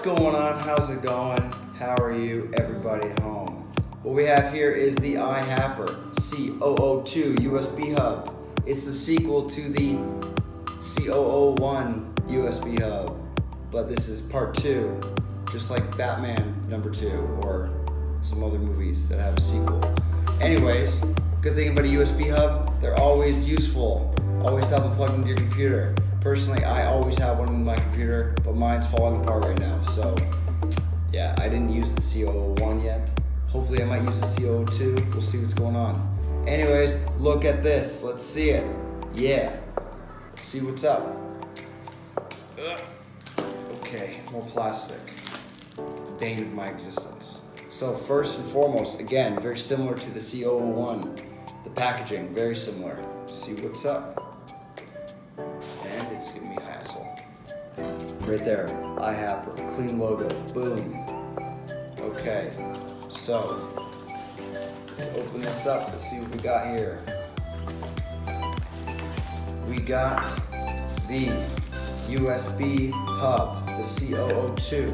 going on? How's it going? How are you, everybody at home? What we have here is the iHaper c002 USB hub. It's the sequel to the c001 USB hub, but this is part 2, just like Batman #2 or some other movies that have a sequel. Anyways, good thing about a USB hub, they're always useful. Always have them plugged into your computer. Personally, I always have one in my computer, but mine's falling apart right now. So yeah, I didn't use the c001 yet. Hopefully I might use the c002. We'll see what's going on. Anyways, look at this. Let's see it. Yeah. Let's see what's up. Ugh. Okay, more plastic. Bane of my existence. So first and foremost, again, very similar to the c001. The packaging, very similar. Let's see what's up. And it's giving me hassle. Right there, iHaper, clean logo, boom. Okay, so let's open this up. Let's see what we got here. We got the USB hub, the c002.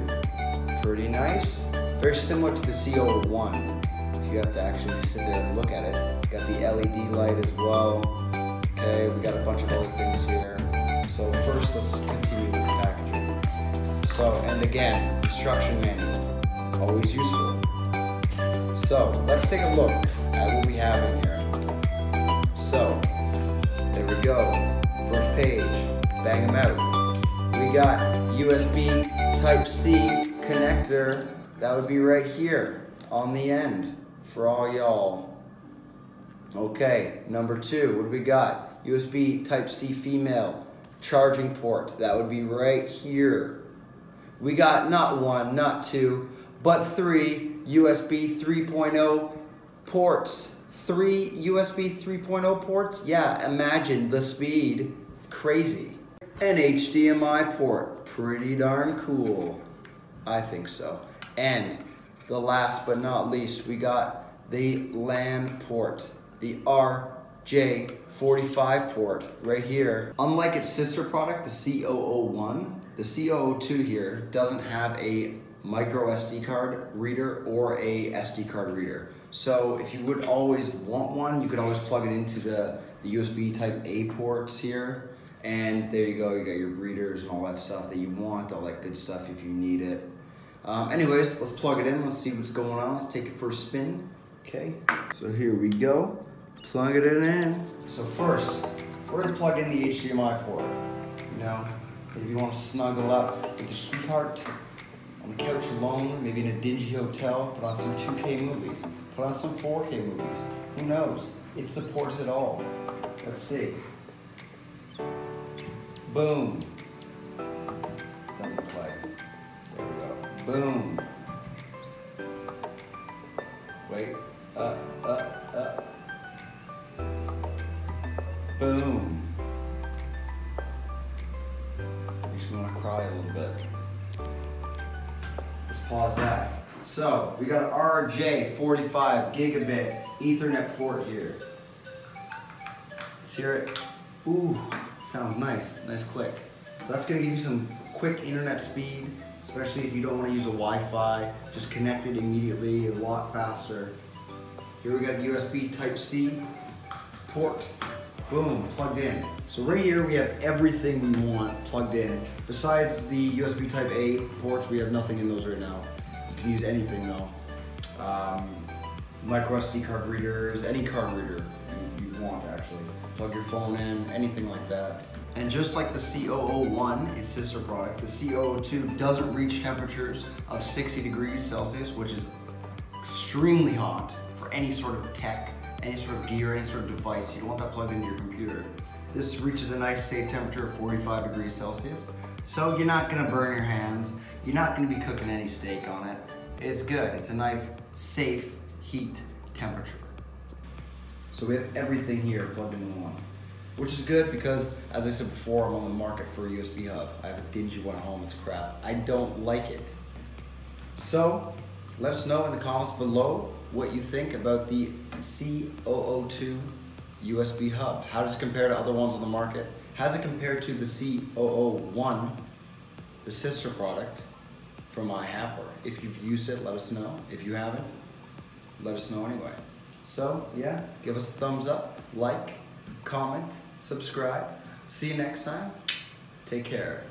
Pretty nice. Very similar to the c001. If you have to actually sit there and look at it. Got the LED light as well. Okay, we got a bunch of other things here. So first, let's continue with the packaging. So, and again, instruction manual, always useful. So let's take a look at what we have in here. So, there we go. First page, bang them out. We got USB Type-C connector. That would be right here on the end for all y'all. Okay, number 2, what do we got? USB Type-C female charging port. That would be right here. We got not 1, not 2, but 3 USB 3.0 ports. 3 USB 3.0 ports? Yeah, imagine the speed. Crazy. An HDMI port. Pretty darn cool. I think so. And the last but not least, we got the LAN port. The RJ45 port right here. Unlike its sister product, the c001, the c002 here doesn't have a micro SD card reader or a SD card reader. So if you would always want one, you could always plug it into the USB type A ports here. And there you go, you got your readers and all that stuff that you want, all that good stuff if you need it. Anyways, let's plug it in, let's see what's going on. Let's take it for a spin. Okay, so here we go. Plug it in. So first, we're gonna plug in the HDMI port. You know, if you want to snuggle up with your sweetheart on the couch alone, maybe in a dingy hotel, put on some 2K movies, put on some 4K movies. Who knows? It supports it all. Let's see. Boom. Doesn't play. There we go. Boom. Wait. Boom. Makes me want to cry a little bit. Let's pause that. So, we got an RJ45 gigabit Ethernet port here. Let's hear it. Ooh, sounds nice. Nice click. So that's going to give you some quick internet speed, especially if you don't want to use a Wi-Fi. Just connect it immediately, a lot faster. Here we got the USB Type-C port. Boom, plugged in. So right here we have everything we want plugged in. Besides the USB Type A ports, we have nothing in those right now. You can use anything though. Micro SD card readers, any card reader you want actually. Plug your phone in, anything like that. And just like the c001, its sister product, the c002 doesn't reach temperatures of 60 degrees Celsius, which is extremely hot for any sort of tech, any sort of gear, any sort of device. You don't want that plugged into your computer. This reaches a nice safe temperature of 45 degrees Celsius. So you're not gonna burn your hands. You're not gonna be cooking any steak on it. It's good, it's a nice, safe heat temperature. So we have everything here plugged into one, which is good because, as I said before, I'm on the market for a USB hub. I have a dingy one at home, it's crap. I don't like it. So let us know in the comments below what you think about the c002 USB hub. How does it compare to other ones on the market? How does it compare to the c001, the sister product? from iHaper. If you've used it, let us know. If you haven't, let us know anyway. So yeah, give us a thumbs up, like, comment, subscribe. See you next time. Take care.